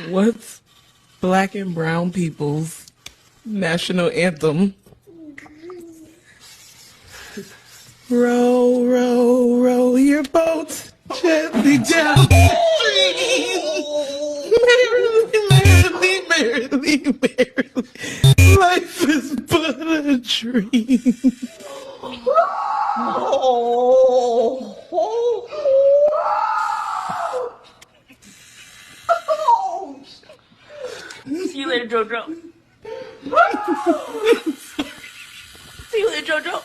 What's black and brown people's national anthem? Row, row, row your boat gently down the stream. Merrily, merrily, merrily, merrily. Life is but a dream. See you later, Jojo. See you later, Jojo.